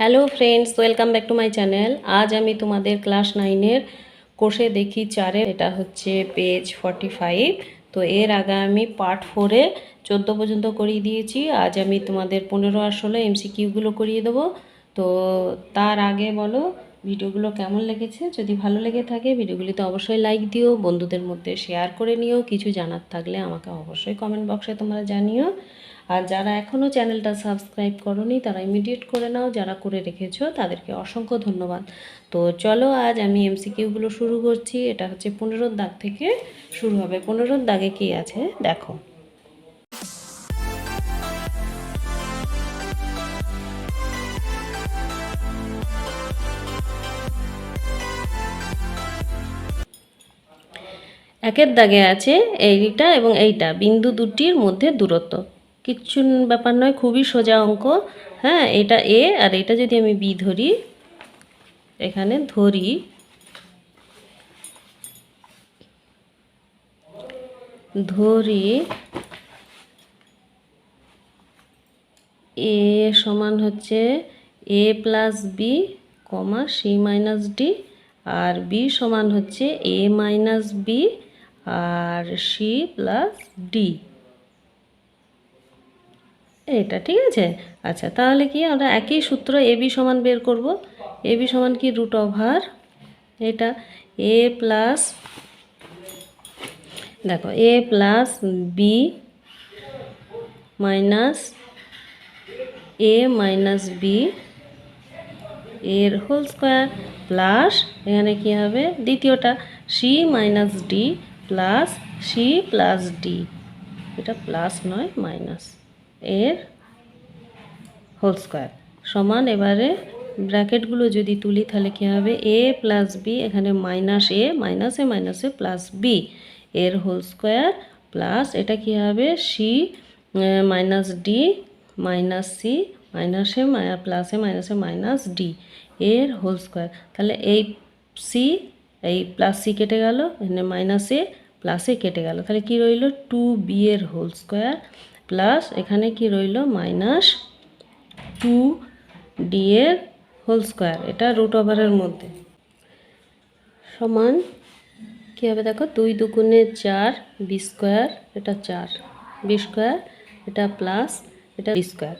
Hello friends, welcome back to my channel. আজ আমি তোমাদের ক্লাস 9-এর কোষে দেখি 4-এর, এটা হচ্ছে পেজ 45। তো এর আগে আমি পার্ট 4-এ 14 পর্যন্ত করিয়ে দিয়েছি। আজ আমি তোমাদের 15 আর 16 এমসিকিউগুলো করিয়ে দেবো। তো তার আগে বলো ভিডিওগুলো কেমন লেগেছে। যদি ভালো লেগে থাকে ভিডিওগুলিতে অবশ্যই লাইক দিও, বন্ধুদের মধ্যে শেয়ার করে নিও। কিছু জানার থাকলে আমাকে অবশ্যই কমেন্ট বক্সে তোমরা জানিও। আর যারা এখনও চ্যানেলটা সাবস্ক্রাইব করোনি তারা ইমিডিয়েট করে নাও, যারা করে রেখেছো তাদেরকে অসংখ্য ধন্যবাদ। তো চলো আজ আমি এমসিকিউগুলো শুরু করছি। এটা হচ্ছে 15 দাগ থেকে শুরু হবে। 15 দাগে কি আছে দেখো। একের দাগে আছে এইটা এবং এইটা, বিন্দু দুটির মধ্যে দূরত্ব। কিচ্ছু ব্যাপার নয়, খুবই সোজা অঙ্ক। হ্যাঁ, এটা এ আর এটা যদি আমি বি ধরি, এখানে ধরি এ সমান হচ্ছে এ plus B comma C minus D, আর বি সমান হচ্ছে এ মাইনাস বি আর সি প্লাস ডি। এটা ঠিক আছে। আচ্ছা, তাহলে কি আমরা একই সূত্র এ বি সমান বের করব। এ বি সমান কি রুট ওভার এটা এ প্লাস, দেখো A plus B minus A minus B এর হোল স্কোয়ার প্লাস এখানে কী হবে দ্বিতীয়টা C minus D plus C plus D, এটা প্লাস নয় মাইনাস, এর হোল স্কোয়ার সমান। এবারে ব্র্যাকেটগুলো যদি তুলি তাহলে কী হবে এ প্লাস বি, এখানে মাইনাস এ মাইনাসে প্লাস বি এর হোল স্কোয়ার প্লাস এটা কী হবে C minus D minus C মাইনাসে প্লাসে মাইনাসে মাইনাস ডি এর হোল স্কোয়ার। তাহলে এই সি এই প্লাস সি কেটে গেল, এখানে মাইনাসে প্লাসে কেটে গেল, তাহলে কি রইল 2b এর হোল স্কোয়ার প্লাস এখানে কি রইল মাইনাস 2d এর হোল স্কোয়ার, এটা রুট ওভারের মধ্যে সমান কী হবে দেখো 2 দুগুণে 4 বি স্কোয়ার, এটা 4 বি স্কোয়ার, এটা প্লাস এটা বি স্কোয়ার।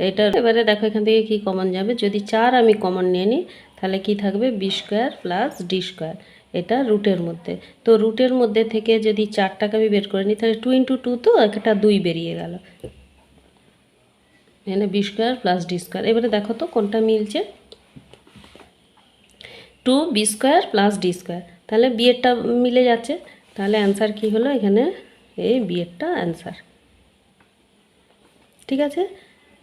এটা এবারে দেখো এখান থেকে কি কমন যাবে, যদি 4 আমি কমন নিয়ে নিই তাহলে কি থাকবে B square plus D square, এটা রুটের মধ্যে। তো রুটের মধ্যে থেকে যদি 4টাকে আমি বের করে নিই তাহলে 2 ইন্টু 2 তো একটা 2 বেরিয়ে গেল, এখানে B square plus D square. এবারে দেখো তো কোনটা মিলছে, 2b square plus D square, তাহলে বি এরটা মিলে যাচ্ছে। তাহলে অ্যান্সার কি হলো, এখানে এই বি এরটা অ্যান্সার। ঠিক আছে,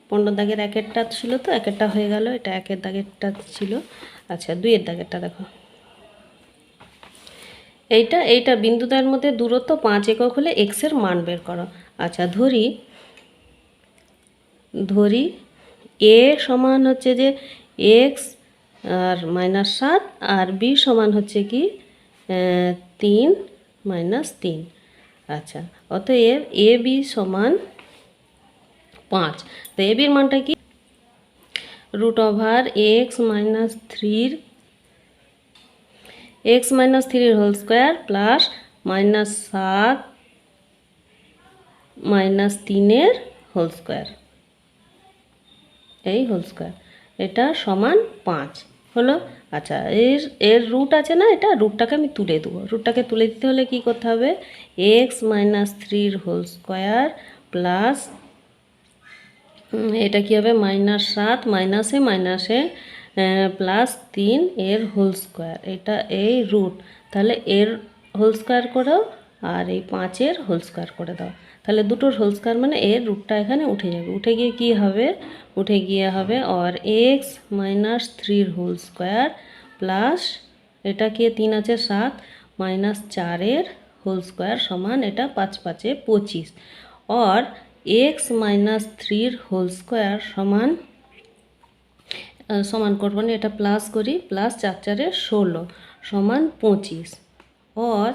15 দাগের একেরটা ছিল তো একেরটা হয়ে গেল, এটা একের দাগেরটা ছিল। আচ্ছা, 2-এর দাগেরটা দেখো, এইটা বিন্দুদের মধ্যে দূরত্ব 5 একক হলে এক্স এর মান বের করো। আচ্ছা, ধরি এ সমান হচ্ছে যে এক্স আর -7 আর বি সমান হচ্ছে কি 3 -3। আচ্ছা, অতএব এ বি সমান 5। তো এ বির মানটা কি রুট ওভার এক্স মাইনাস থ্রির whole square plus -7 -3 whole square, এই হোল স্কোয়ার, এটা সমান 5 হলো। আচ্ছা, এর রুট আছে না, এটা রুটটাকে আমি তুলে দেবো। রুটটাকে তুলে দিতে হলে কি করতে হবে, এক্স মাইনাস থ্রির হোল স্কোয়ার প্লাস এটা কী হবে -7 মাইনাসে প্লাস 3 এর হোল স্কোয়ার, এটা এই রুট। তাহলে এর হোল স্কোয়ার করো আর এই 5-এর হোল স্কোয়ার করে দাও, তাহলে দুটোর হোল স্কোয়ার মানে এর রুটটা এখানে উঠে যাবে। উঠে গিয়ে কি হবে, উঠে গিয়ে হবে আর এক্স মাইনাস থ্রির হোল স্কোয়ার প্লাস এটা কি 3 আছে 7 -4-এর হোল স্কোয়ার সমান এটা 5 5-এ 25, और এক্স মাইনাস থ্রির হোল স্কোয়ার সমান করবো না, এটা প্লাস করি, প্লাস 4 4-এ 16 সমান 25, और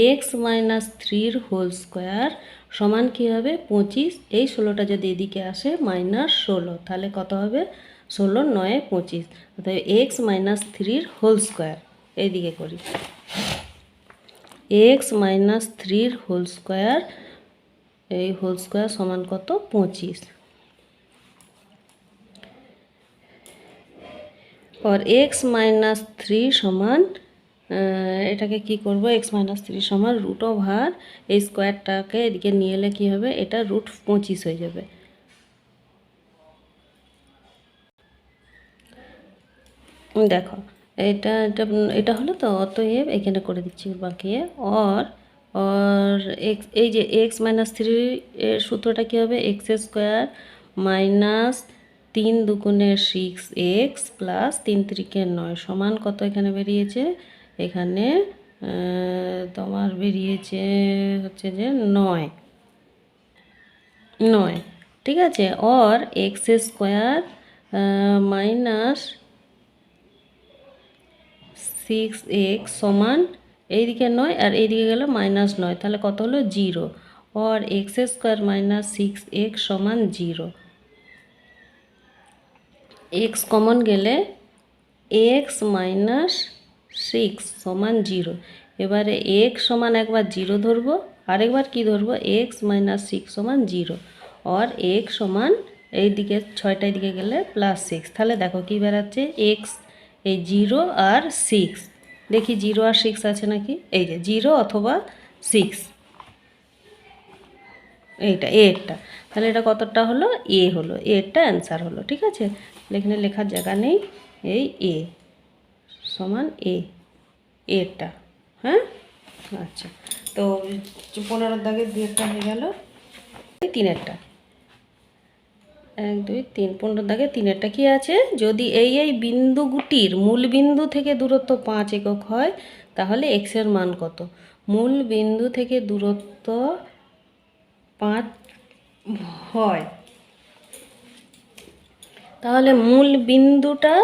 এক্স মাইনাস থ্রির হোল স্কোয়ার সমান কী হবে 25, এই 16টা যদি এদিকে আসে -16, তাহলে কত হবে 16 9 25, অর্থাৎ এক্স মাইনাস 3 হোল স্কোয়ার। এইদিকে করি, এক্স মাইনাস 3 হোল স্কোয়ার, এই হোল স্কোয়ার সমান কত? 25। और एक्स माइनस 3 समान এটাকে কি করব, এক্স মাইনাস 3 সমান রুট ওভার এই স্কোয়ারটাকে এদিকে নিয়ে এলে কী হবে, এটা রুট 25 হয়ে যাবে। দেখো এটা এটা এটা হলো তো, অতএব এখানে করে দিচ্ছি বাকিয়ে। और এক্স, এই যে এক্স মাইনাস 3 এর সূত্রটা কী হবে, এক্স স্কোয়ার মাইনাস 3 দুগুণে 6x প্লাস 3 3 9 সমান কত এখানে বেরিয়েছে, এখানে তোমার বেরিয়েছে হচ্ছে যে 9, ঠিক আছে। और এক্স স্কোয়ার মাইনাস 6x সমান এইদিকে 9 আর এইদিকে গেল -9, তাহলে কত হলো 0। और एक्स स्क्वायर माइनस 6x समान 0, एक्स कमन गेले एक्स माइनस 6 समान 0। এবারে एक्स समान एक बार 0 ধরবো, আরেকবার কি ধরবো, एक्स माइनस 6 समान 0, और एक्स समान এইদিকে 6টা দিকে গেলে +6। তাহলে দেখো কি বেরাচ্ছে, एक्स এই 0 আর 6, দেখি 0 আর 6 আছে নাকি, এই যে 0 অথবা 6, এইটা এরটা, তাহলে এটা কতটা হলো, এ হলো, এরটা অ্যান্সার হলো। ঠিক আছে, এখানে লেখার জায়গা নেই, এই এ সমান এ, এরটা। হ্যাঁ, আচ্ছা, তো 15 দাগের 2টা হয়ে গেল, 3এরটা 1 2 3, 15 দাগে 3এরটা কি আছে, যদি এই বিন্দুগুটির মূল বিন্দু থেকে দূরত্ব 5 একক হয় তাহলে এক্স এর মান কত। মূল বিন্দু থেকে দূরত্ব 5 হয়, তাহলে মূল বিন্দুটা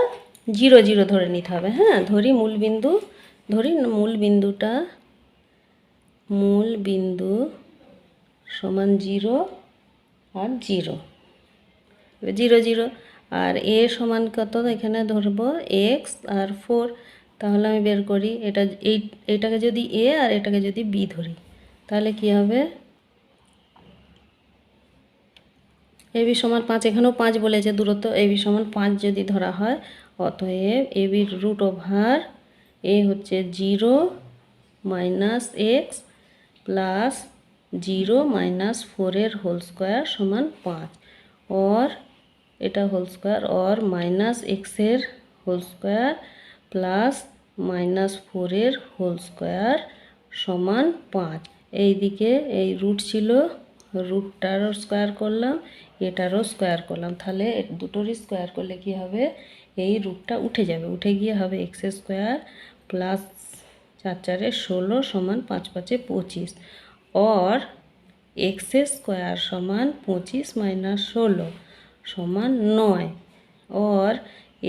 0 0 ধরে নিতে হবে। হ্যাঁ, ধরি মূল বিন্দুটা মূল বিন্দু সমান 0 আর 0 0 0, আর এ সমান কত, এখানে ধরবো এক্স আর 4, তাহলে আমি বের করি এটা, এইটাকে যদি এ আর এটাকে যদি বি ধরি তাহলে কি হবে, এ বি সমান 5, এখানেও 5 বলেছে দূরত্ব, এ বি সমান 5 যদি ধরা হয়, অতএব এ বির রুট ওভার এ হচ্ছে 0 minus X plus 0 minus 4 whole square সমান 5, और এটা হোল স্কোয়ার, और মাইনাস এক্সের whole square plus minus 4 whole square সমান 5। এইদিকে এই রুট ছিল, রুটটারও স্কোয়ার করলাম, এটারও স্কোয়ার করলাম, তাহলে দুটোরই স্কোয়ার করলে কি হবে, এই রুটটা উঠে যাবে, উঠে গিয়ে হবে এক্স স্কোয়ার প্লাস 4 4 16 সমান 5 5 25, और एक्स स्क्वायर समान 25 माइनस 16 समान 9, और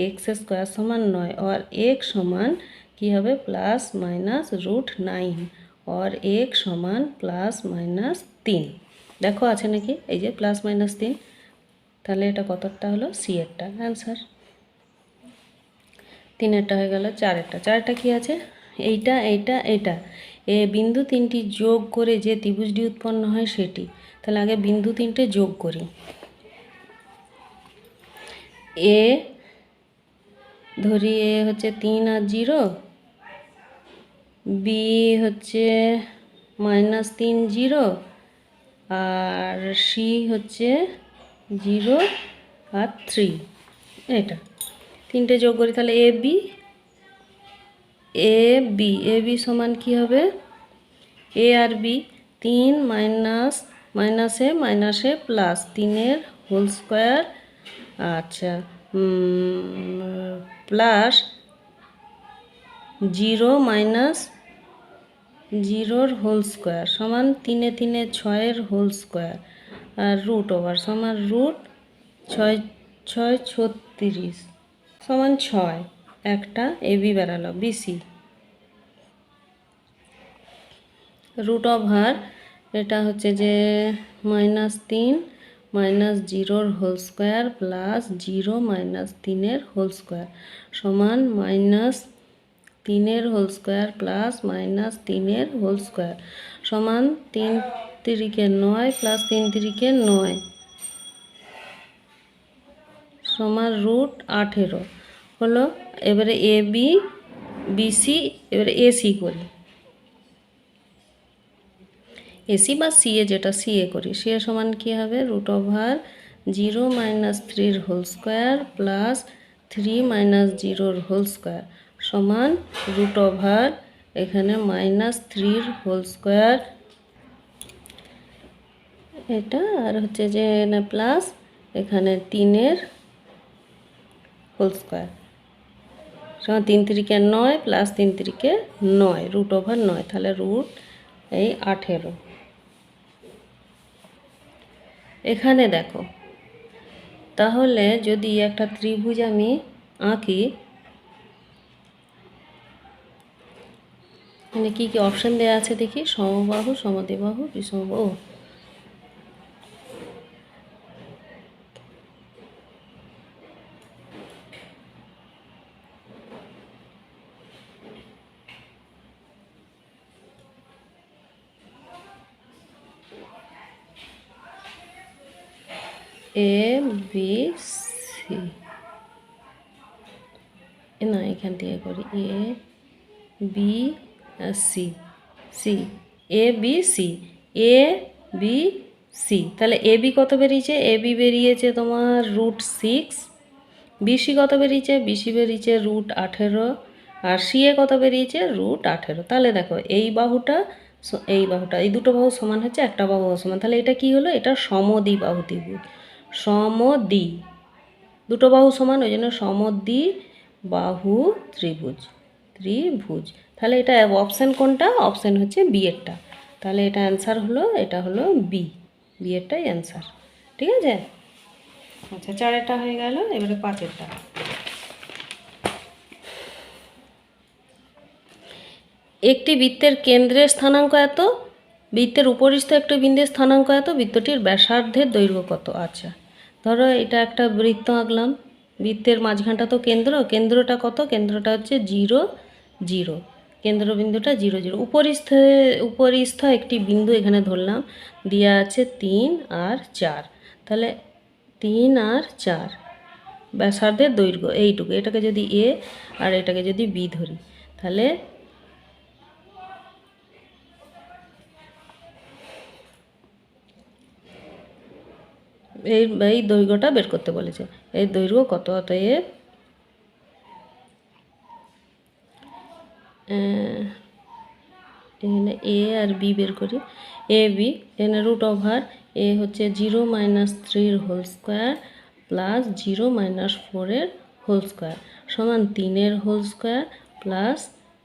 एक्स स्क्वायर समान 9, और एक समान कि हबे प्लस माइनस √9, और एक समान प्लस माइनस 3। देखो आछे नाकि এই যে প্লাস মাইনাস 3, তাহলে এটা কতটা হলো, সি এরটা आंसर। 3এরটা হয়ে গেল। 4এরটা কি আছে, এইটা এইটা এটা, এ বিন্দু 3টি যোগ করে যে ত্রিভুজটি উৎপন্ন হয় সেটি। তাহলে আগে বিন্দু 3টে যোগ করি, এ ধরি এ হচ্ছে 3 আর 0, বি হচ্ছে -3 0, আর সি হচ্ছে 0 আর 3, এটা 3টে যোগ করি, তাহলে এ বি সমান কি হবে, এ আর বি 3 মাইনাসে প্লাস 3 হোল স্কোয়ার, আচ্ছা প্লাস 0 মাইনাস 0 হোল স্কোয়ার সমান 3 3 6 হোল স্কোয়ার, আর রুট ওভার সমান রুট 6 6 36 সমান 6, একটা এ বি বেরালো, বিসি রুট ওভার এটা হচ্ছে যে -3 মাইনাস জিরোর হোল স্কোয়ার প্লাস 0 মাইনাস 3-এর হোল স্কোয়ার সমান মাইনাস 3-এর হোল স্কোয়ার প্লাস মাইনাস 3-এর হোল স্কোয়ার সমান 3 তিরিকে 9 প্লাস 3 তিরিকে 9 সমান √18 হলো। এবারে এ বি বিসি, এবারে এসি করি, এসি বা সিএ, যেটা সিএ করি, সিএ সমান কী হবে √0 মাইনাস 3-র হোল স্কোয়ার প্লাস 3 মাইনাস 0-র হোল স্কোয়ার সমান √, এখানে মাইনাস 3-র হোল স্কোয়ার এটা, আর হচ্ছে যে প্লাস এখানে 3-এর হোল স্কোয়ার সমান 3 তিরিকে 9 প্লাস 3 তিরিকে 9 √9, তাহলে √18। এখানে দেখো, তাহলে যদি একটা ত্রিভুজ আমি আঁকি, মানে কী কী অপশান দেওয়া আছে দেখি, সমবাহু, সমদ্বিবাহু, বিষমবাহু। এ বি সি, না এখান থেকে করি A B C, C A B C, A B C, তাহলে এ বি কত বেরিয়েছে, এ বি বেরিয়েছে তোমার √6, বিসি কত বেরিয়েছে, বিসি বেরিয়েছে √18, আর সি এ কত বেরিয়েছে √18। তাহলে দেখো এই বাহুটা এই দুটো বাহু সমান হচ্ছে একটা বাহু সমান, তাহলে এটা কি হলো, এটা সমদ্বিবাহু ত্রিভুজ। দুটো বাহু সমান, ওই জন্য সমদ্বিবাহু ত্রিভুজ। তাহলে এটা অপশান কোনটা, অপশান হচ্ছে বি এরটা, তাহলে এটা অ্যান্সার হলো, এটা হলো বি এরটাই অ্যান্সার। ঠিক আছে, আচ্ছা 4-এরটা হয়ে গেল, এবারে 5-এরটা। একটি বৃত্তের কেন্দ্রের স্থানাঙ্ক এত, বৃত্তের উপরিস্থ একটি বিন্দুর স্থানাঙ্ক এত, বৃত্তটির ব্যাসার্ধের দৈর্ঘ্য কত। আচ্ছা ধরো এটা একটা বৃত্ত আঁকলাম, বৃত্তের মাঝখানটা তো কেন্দ্রটা কত, কেন্দ্রটা হচ্ছে 0 0, কেন্দ্রবিন্দুটা 0 0, উপরিস্থ একটি বিন্দু এখানে ধরলাম, দেওয়া আছে 3 আর 4, তাহলে 3 আর 4 ব্যাসার্ধের দৈর্ঘ্য এইটুকু, এটাকে যদি এ আর এটাকে যদি বি ধরি, তাহলে এই দৈর্ঘ্যটা বের করতে বলেছে, এই দৈর্ঘ্য কত, অতএব এখানে এ আর বি বের করি, এ বি, এখানে √, এ হচ্ছে 0 মাইনাস 3-র হোল স্কোয়ার প্লাস 0 মাইনাস 4-এর হোল স্কোয়ার সমান 3-এর হোল স্কোয়ার প্লাস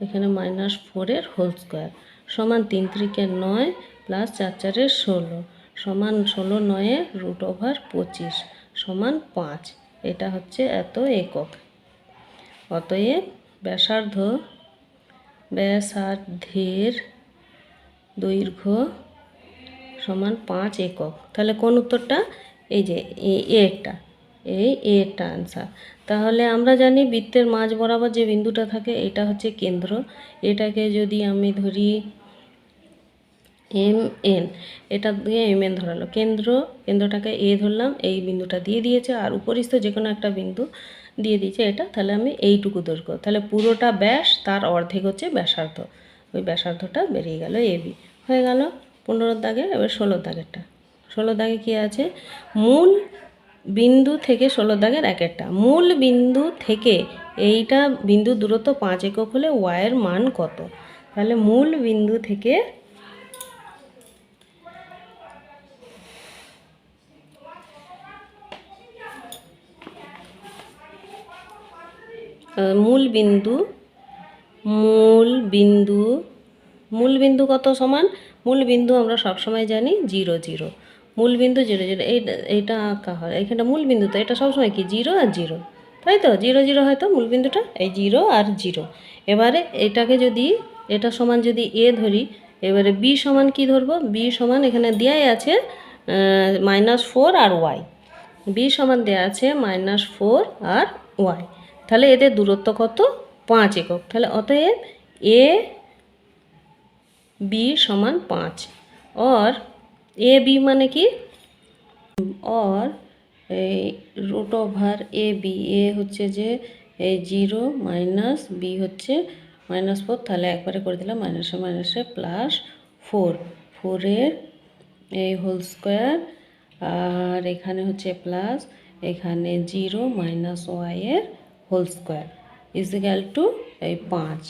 এখানে মাইনাস 4-এর হোল স্কোয়ার সমান 3 তিরিকে 9 প্লাস 4 4-এ 16 সমান 16 9-এ √25 সমান 5। এটা হচ্ছে এত একক। অতএব ব্যাসার্ধের দৈর্ঘ্য সমান 5 একক। তাহলে কোন উত্তরটা, এই যে এটা আনসার। তাহলে আমরা জানি বৃত্তের মাঝ বরাবর যে বিন্দুটা থাকে এটা হচ্ছে কেন্দ্র, এটাকে যদি আমি ধরি এম এন, এটা দিয়ে এম এন ধরালো, কেন্দ্রটাকে এ ধরলাম, এই বিন্দুটা দিয়ে দিয়েছে, আর উপরিস্থ যে কোনো একটা বিন্দু দিয়ে দিয়েছে এটা, তাহলে আমি এইটুকু দৈর্ঘ্য, তাহলে পুরোটা ব্যাস, তার অর্ধেক হচ্ছে ব্যাসার্ধ, ওই ব্যাসার্ধটা বেরিয়ে গেল এ বি হয়ে গেল 15 দাগের। এবার 16 দাগেরটা, 16 দাগে কী আছে, মূল বিন্দু থেকে 16 দাগের একটা, মূল বিন্দু থেকে এইটা বিন্দু দূরত্ব 5 একক হলে ওয়াইয়ের মান কত। তাহলে মূল বিন্দু থেকে মূল বিন্দু কত সমান, মূল বিন্দু আমরা সবসময় জানি 0 0, মূল বিন্দু 0 0, এইটা আঁকা হয়, এখানটা মূল বিন্দু, তো এটা সবসময় কি 0 আর 0, তাই তো 0 0 হয়তো মূল বিন্দুটা, এই 0 আর 0। এবারে এটাকে যদি এটা সমান যদি এ ধরি, এবারে বি সমান কি ধরবো, বি সমান এখানে দেওয়াই আছে -4 আর ওয়াই, বি সমান দেওয়া আছে -4 আর ওয়াই। তাহলে এদের দূরত্ব কত? 5 একক। তাহলে অতএব এ বি সমান 5। और এ বি মানে কি? और এই √/AB, এ হচ্ছে যে এই 0 মাইনাস বি হচ্ছে -4, তাহলে একবারে করে দিলাম মাইনাসে মাইনাসে +4, 4-এর এই হোল স্কোয়ার, আর এখানে হচ্ছে প্লাস, এখানে 0 মাইনাস ওয়াইয়ের হোল স্কোয়ার ইজিক্যাল টু এই 5।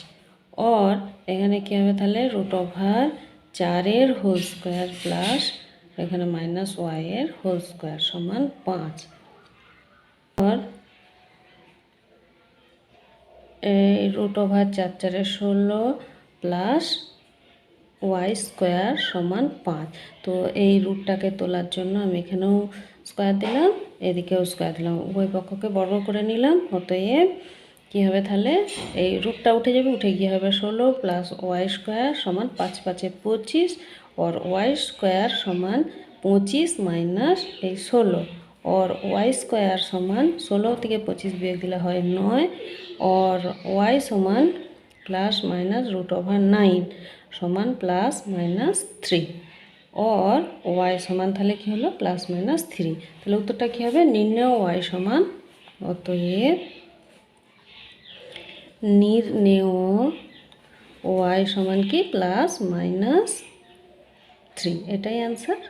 और এখানে কী হবে তাহলে √4-এর হোল স্কোয়ার প্লাস এখানে মাইনাস ওয়াইয়ের হোল স্কোয়ার সমান 5। और এই √4×4=16 প্লাস ওয়াই স্কোয়ার সমান 5। তো এই রুটটাকে তোলার জন্য আমি এখানেও স্কোয়ার দিলাম, এদিকেও স্কোয়ার দিলাম, উভয় পক্ষকে বর্গ করে নিলাম। অতএব কী হবে তাহলে এই রুটটা উঠে যাবে, উঠে গিয়ে হবে 16 প্লাস ওয়াই স্কোয়ার সমান 5×5 = 25, और ওয়াই স্কোয়ার সমান 25 মাইনাস এই 16, और ওয়াই স্কোয়ার সমান 16 থেকে 25 বিয়োগ দিলে হয় 9, और ওয়াই সমান প্লাস মাইনাস √9 সমান +-3, और ওয়াই সমান তাহলে কী হলো +-3। তাহলে উত্তরটা কী হবে? নির্ণেয় ওয়াই সমান, অতএব নির্ণেয় ওয়াই সমান কি +-3, এটাই অ্যান্সার।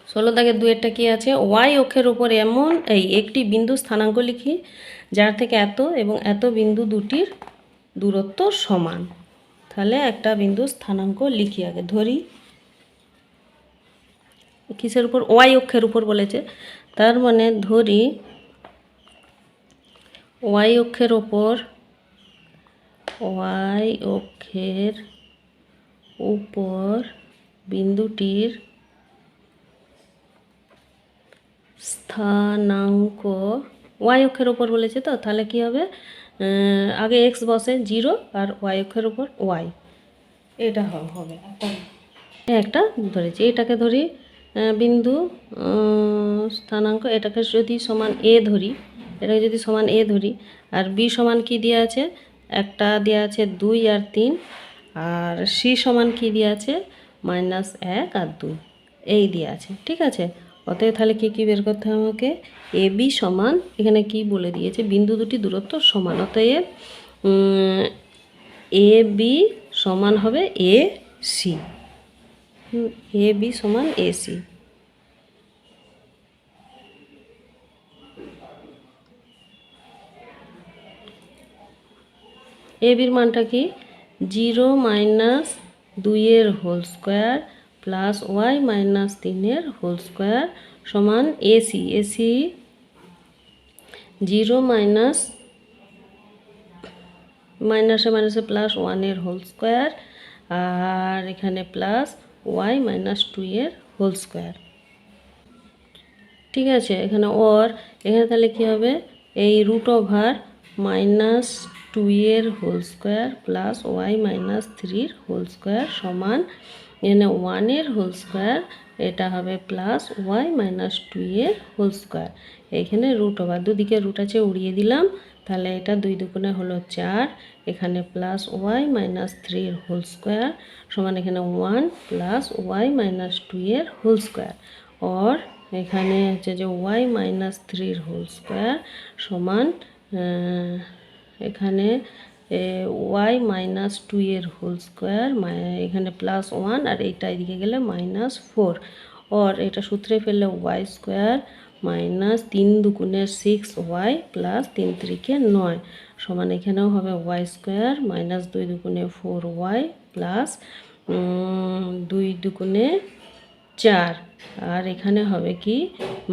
ষোলো দাগের 2-এরটা কী আছে? ওয়াই অক্ষের উপর এমন একটি বিন্দু স্থানাঙ্ক লিখি যার থেকে এত এবং এত বিন্দু দুটির দূরত্ব সমান। তাহলে একটা বিন্দু স্থানাঙ্ক লিখি, আগে ধরি। কিসের উপর? ওয়াই অক্ষের উপর বলেছে, তার মানে ধরি ওয়াই অক্ষের উপর বিন্দুটির স্থানাঙ্ক, ওয়াই অক্ষের উপর বলেছে তো, তাহলে কি হবে? আগে এক্স বসে 0 আর ওয়াই অক্ষের উপর ওয়াই, এটা হবে একটা ধরেছি। এটাকে ধরি বিন্দু স্থানাঙ্ক, এটাকে যদি সমান এ ধরি, এটাকে যদি সমান এ ধরি, আর বি সমান কি দেওয়া আছে? একটা দেওয়া আছে 2 আর 3, আর সি সমান কি দেওয়া আছে? -1 আর 2, এই দেওয়া আছে। ঠিক আছে, অতএব তাহলে কি বের করতে হবে আমাকে? এ বি সমান, এখানে কি বলে দিয়েছে? বিন্দু দুটি দূরত্ব সমান, অতএব এ বি সমান হবে এ সি, এ বি সমান এ সি। এ বির মানটা কি? 0 মাইনাস 2-এর whole square plus Y minus 3-এর হোল স্কোয়ার সমান এসি। এসি 0 মাইনাস মাইনাসে মাইনাসে +1-এর হোল স্কোয়ার, আর এখানে প্লাস ওয়াই মাইনাস 2-এর হোল স্কোয়ার। ঠিক আছে, এখানে এখানে তাহলে কী হবে? এই √-2-এর whole square plus Y minus 3-এর হোল স্কোয়ার সমান এখানে 1-এর হোল স্কোয়ার, এটা হবে প্লাস ওয়াই মাইনাস 2-এর হোল স্কোয়ার। এখানে দুদিকে রুট আছে, উড়িয়ে দিলাম, তাহলে এটা 2 দুগুণে হলো 4, এখানে প্লাস ওয়াই মাইনাস 3-এর হোল স্কোয়ার সমান এখানে 1 প্লাস ওয়াই মাইনাস 2-এর হোল স্কোয়ার, और এখানে হচ্ছে যে ওয়াই মাইনাস 3-এর হোল স্কোয়ার সমান এখানে ওয়াই মাইনাস 2-এর হোল স্কোয়ার, এখানে +1 আর এইটা এদিকে গেলে -4, और এটা সূত্রে ফেললে ওয়াই স্কোয়ার মাইনাস 3 দুগুণে 6 ওয়াই প্লাস 3 3-কে 9 সমান এখানেও হবে ওয়াই স্কোয়ার মাইনাস 2 দুগুণে 4 ওয়াই প্লাস 2 দুগুণে 4, আর এখানে হবে কি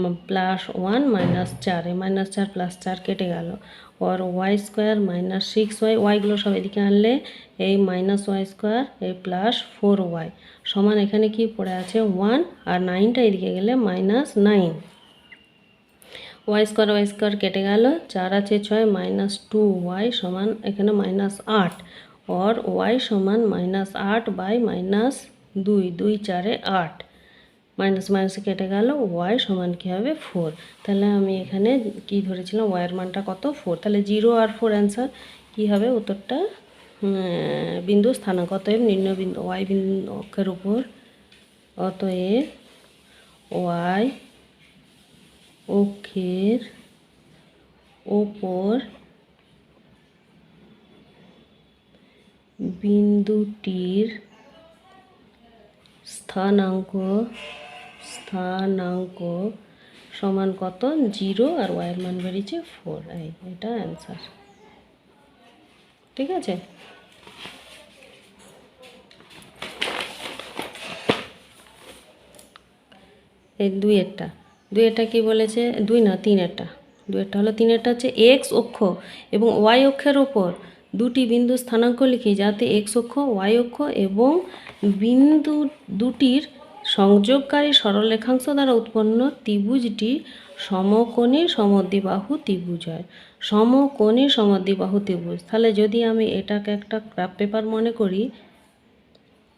+1 -4, এই -4 +4 কেটে গেল, और ওয়াই স্কোয়ার মাইনাস 6 ওয়াই, ওয়াইগুলো সব এদিকে আনলে এই মাইনাস ওয়াই স্কোয়ার এই +4 ওয়াই সমান এখানে কি পড়ে আছে 1, আর 9টা এদিকে গেলে -9, ওয়াই স্কোয়ার কেটে গেল, 4 আছে 6 -2 ওয়াই সমান এখানে -8, और y সমান -8/-2, 2 4 8, মাইনাস মাইনাস কেটে গেল, y সমান কী হবে 4। তাহলে আমি এখানে কি ধরেছিলাম, y এর মানটা কত 4, তাহলে 0 আর 4 অ্যান্সার কী হবে উত্তরটা। বিন্দু স্থানাঙ্ক, অতএব নির্ণয় বিন্দু y বিন্দু অক্ষের উপর, অতএব y অক্ষের ওপর বিন্দুটির স্থানাঙ্ক সমান কত 0, আর y এর মান বেরিয়েছে 4। এটা অ্যান্সার। ঠিক আছে, এই দুইয়েরটা কি বলেছে, 2 না 3-এরটা, 2-এরটা হলো 3-এরটা হচ্ছে এক্স অক্ষ এবং ওয়াই অক্ষের ওপর দুটি বিন্দু স্থানাঙ্ক লিখি যাতে এক্স অক্ষ, ওয়াই অক্ষ এবং বিন্দু দুটির সংযোগকারী সরলরেখাংশ দ্বারা উৎপন্ন ত্রিভুজটি সমকোণী সমদ্বিবাহু ত্রিভুজ হয়। সমকোণী সমদ্বিবাহু ত্রিভুজ, তাহলে যদি আমি এটাকে একটা গ্রাফ পেপার মনে করি,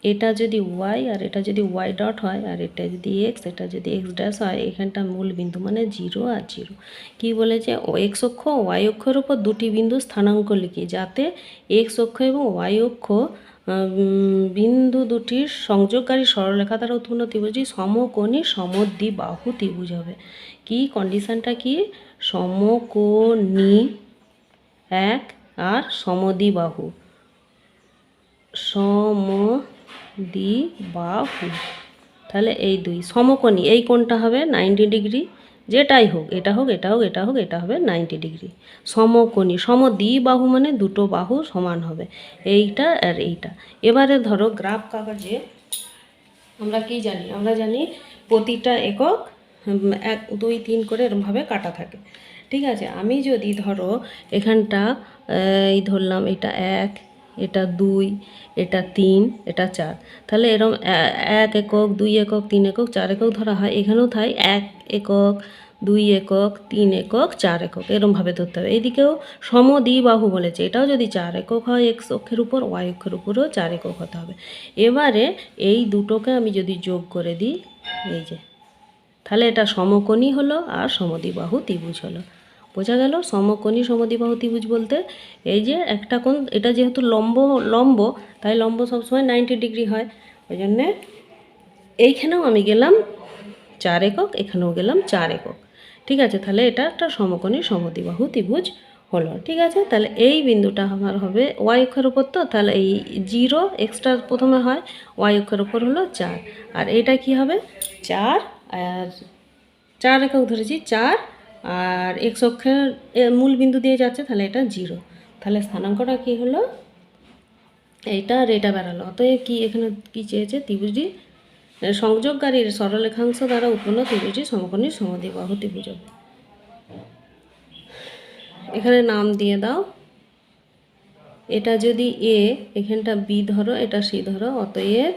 এটা যদি y আর এটা যদি y ডট হয়, আর এটা যদি x, এটা যদি x ড্যাশ হয়, এখানটা মূল বিন্দু মানে 0 আর 0। কি বলেছে, x অক্ষ y অক্ষের উপর দুটি বিন্দু স্থানাঙ্ক লিখি যাতে x অক্ষ এবং y অক্ষ বিন্দু দুটির সংযোগকারী সরলরেখা দ্বারা উৎপন্ন ত্রিভুজটি সমকোণী সমদ্বিবাহু ত্রিভুজ হবে। কি কন্ডিশনটা কি, সমকোণী এক আর সমদ্বিবাহু, সমদ্বিবাহু, তাহলে এই দুই সমকোণী, এই কোণটা হবে 90 ডিগ্রি, যেটাই হোক, এটা হোক, এটা হোক, এটা হোক, এটা হবে 90 ডিগ্রি। সমকোণী সমদ্বিবাহু মানে দুটো বাহু সমান হবে, এইটা আর এইটা। এবারে ধরো গ্রাফ কাগজে আমরা কি জানি, আমরা জানি প্রতিটা একক 1 2 3 করে এরমভাবে কাটা থাকে। ঠিক আছে, আমি যদি ধরো এখানটা এই ধরলাম, এটা 1, এটা 2, এটা 3, এটা 4, তাহলে এরম 1 একক, 2 একক, 3 একক, 4 একক ধরা হয়। এখানেও তাই 1 একক, 2 একক, 3 একক, 4 একক এরমভাবে ধরতে হবে। এইদিকেও সমদ্বিবাহু বলেছে, এটাও যদি 4 একক হয় এক্স অক্ষের উপর, ওয়াই অক্ষের উপরেও 4 একক হতে হবে। এবারে এই দুটোকে আমি যদি যোগ করে দিই, এই যে, তাহলে এটা সমকোণী হলো আর সমদ্বিবাহু ত্রিভুজ হলো। বোঝা গেল, সমকোণী সমদ্বিবাহু ত্রিভুজ বলতে এই যে একটা কোণ, এটা যেহেতু লম্ব তাই লম্ব সবসময় 90 ডিগ্রি হয়, ওই জন্যে এইখানেও আমি গেলাম 4 একক, এখানেও গেলাম 4 একক। ঠিক আছে, তাহলে এটা একটা সমকোণী সমদ্বিবাহু ত্রিভুজ হলো। ঠিক আছে, তাহলে এই বিন্দুটা আমার হবে ওয়াই অক্ষের উপর, তো তাহলে এই 0 এক্সট্রা প্রথমে হয়, ওয়াই অক্ষের উপর হলো 4, আর এটা কি হবে 4 আর 4 একক ধরেছি 4, আর এক্স অক্ষের মূল বিন্দু দিয়ে যাচ্ছে, তাহলে এটা 0, তাহলে স্থানাঙ্কটা কি হলো, এইটা আর এটা বেরালো। অতএব কি এখানে কি চেয়েছে, ত্রিভুজটি সংযোগকারীর সরলরেখাংশ দ্বারা উৎপন্ন ত্রিভুজটি সমকোণী সমদ্বিবাহু ত্রিভুজ হবে। এখানে নাম দিয়ে দাও, এটা যদি এ, এখানটা বি ধরো, এটা সি ধরো, অতএব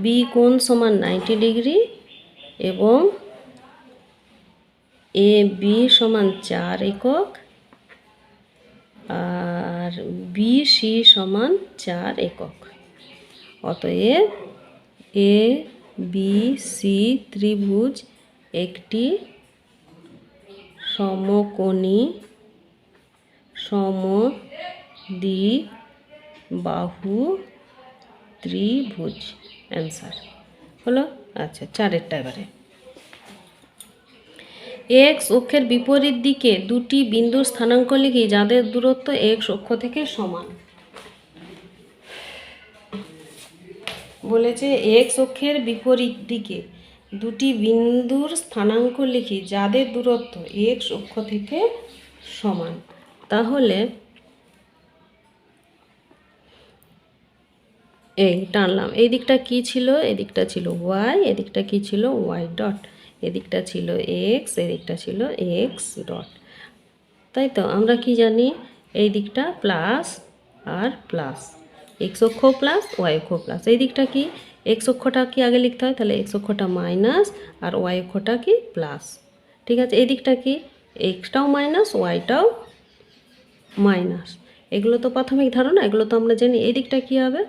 বি কোণ সমান 90 ডিগ্রি এবং এ বি সমান 4 একক আর বি সি সমান 4 একক। অতএব এ বি সি ত্রিভুজ একটি সমকোণী সমদ্বিবাহু ত্রিভুজ। অ্যান্সার হলো। আচ্ছা, 4-এরটা এবারে, এক্স অক্ষের বিপরীত দিকে দুটি বিন্দুর স্থানাঙ্ক লিখি যাদের দূরত্ব এক্স অক্ষ থেকে সমান। বলেছে এক্স অক্ষের বিপরীত দিকে দুটি বিন্দুর স্থানাঙ্ক লিখি যাদের দূরত্ব এক্স অক্ষ থেকে সমান। তাহলে এই টানলাম, এই দিকটা কি ছিল, এদিকটা ছিল ওয়াই, এদিকটা কি ছিল ওয়াই ডট, এদিকটা ছিল এক্স, এদিকটা ছিল এক্স ডট। তাই তো, আমরা কি জানি, এই দিকটা প্লাস আর প্লাস, এক্স অক্ষ প্লাস ওয়াই অক্ষ প্লাস। এই দিকটা কি, এক্স অক্ষটা কি আগে লিখতে হয়, তাহলে এক্স অক্ষটা মাইনাস আর ওয়াই অক্ষটা কি প্লাস। ঠিক আছে, এই দিকটা কি এক্সটাও মাইনাস ওয়াইটাও মাইনাস। এগুলো তো প্রাথমিক ধারণা, এগুলো তো আমরা জানি। এই দিকটা কী হবে,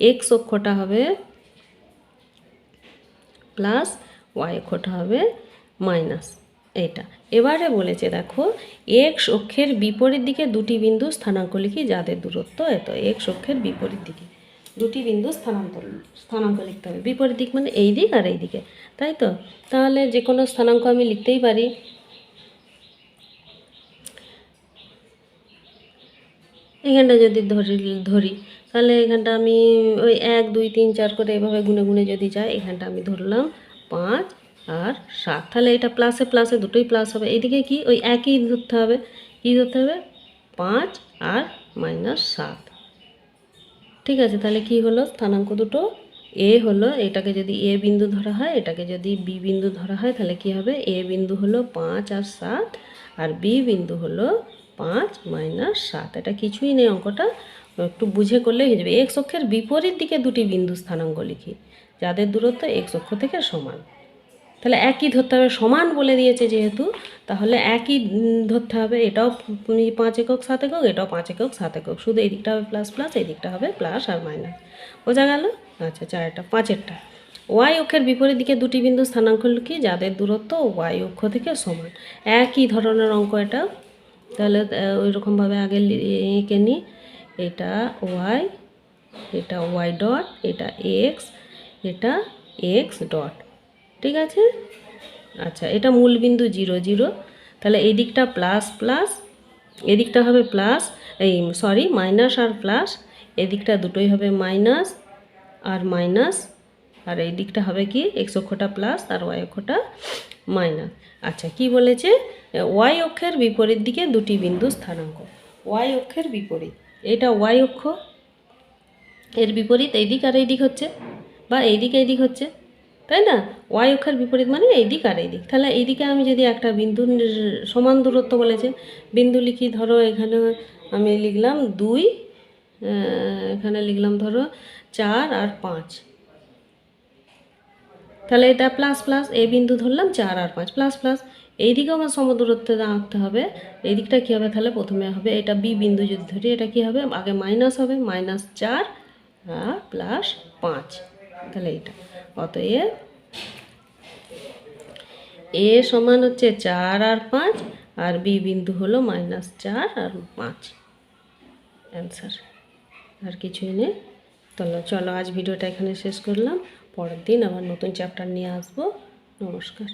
এক্স অক্ষটা হবে প্লাস, ওয়াই অক্ষটা হবে মাইনাস। এইটা এবারে বলেছে দেখো, এক্স অক্ষের বিপরীত দিকে দুটি বিন্দু স্থানাঙ্ক লিখি যাদের দূরত্ব এত। এক্স অক্ষের বিপরীত দিকে দুটি বিন্দু স্থানাঙ্ক লিখতে হবে। বিপরীত দিক মানে এই দিক আর এই দিকে, তাই তো? তাহলে যে কোনো স্থানাঙ্ক আমি লিখতেই পারি। এখানটা যদি ধরি তাহলে এখানটা আমি ওই 1 2 3 4 করে এভাবে গুনে গুনে যদি যাই, এখানটা আমি ধরলাম 5 আর 7। তাহলে এটা প্লাসে প্লাসে দুটোই প্লাস হবে। এইদিকে কি ওই একই ধরতে হবে, কী ধরতে হবে, 5 আর -7। ঠিক আছে, তাহলে কি হলো, স্থানাঙ্ক দুটো এ হলো, এটাকে যদি এ বিন্দু ধরা হয়, এটাকে যদি বি বিন্দু ধরা হয়, তাহলে কি হবে, এ বিন্দু হলো 5 আর 7 আর বি বিন্দু হলো 5 - 7। এটা কিছুই নেই, অঙ্কটা একটু বুঝে করলেই হয়ে যাবে। এক্স অক্ষের বিপরীত দিকে দুটি বিন্দু স্থানাঙ্ক লিখি যাদের দূরত্ব এক্স অক্ষ থেকে সমান। তাহলে একই ধরতে হবে, সমান বলে দিয়েছে যেহেতু, তাহলে একই ধরতে হবে। এটাও 5 একক 7 একক, এটাও 5 একক 7 একক, শুধু এই দিকটা হবে প্লাস প্লাস, এই দিকটা হবে প্লাস আর মাইনাস। বোঝা গেল? আচ্ছা, 4টা 5এরটা, ওয়াই অক্ষের বিপরীত দিকে দুটি বিন্দু স্থানাঙ্ক লিখি যাদের দূরত্ব ওয়াই অক্ষ থেকে সমান। একই ধরনের অঙ্ক এটা। তাহলে ওই রকমভাবে আগে এঁকে নিই। এটা ওয়াই, এটা ওয়াই ডট, এটা এক্স, এটা এক্স ডট। ঠিক আছে? আচ্ছা, এটা মূল বিন্দু 0 0। তাহলে এই দিকটা প্লাস প্লাস, এদিকটা হবে প্লাস, এই সরি মাইনাস আর প্লাস, এদিকটা দুটোই হবে মাইনাস আর মাইনাস, আর এই দিকটা হবে কি, এক্স অক্ষটা প্লাস আর ওয়াই অক্ষটা মাইনাস। আচ্ছা, কি বলেছে, ওয়াই অক্ষের বিপরীত দিকে দুটি বিন্দু স্থানাঙ্ক। ওয়াই অক্ষের বিপরীত, এটা ওয়াই অক্ষ, এর বিপরীত এই দিক আর এই দিক হচ্ছে, বা এই দিক হচ্ছে, তাই না? ওয়াই অক্ষের বিপরীত মানে এই দিক আর এই দিক। তাহলে এই দিকে আমি যদি একটা বিন্দু সমান দূরত্ব বলেছে, বিন্দু লিখি, ধরো এখানে আমি লিখলাম 2, এখানে লিখলাম ধরো 4 আর 5। তাহলে এটা প্লাস প্লাস, এই বিন্দু ধরলাম 4 আর 5 প্লাস প্লাস। এই দিকেও আমার সমদূরত্বে আঁকতে হবে। এই দিকটা কী হবে, তাহলে প্রথমে হবে এটা বি বিন্দু যদি ধরি, এটা কি হবে, আগে মাইনাস হবে, -4 আর +5। তাহলে এইটা, অতএব এ সমান হচ্ছে 4 আর 5, আর বি বিন্দু হলো -4 আর 5। অ্যান্সার, আর কিছুই নেই। চলো আজ ভিডিওটা এখানে শেষ করলাম। পরের দিন আবার নতুন চ্যাপ্টার নিয়ে আসবো। নমস্কার।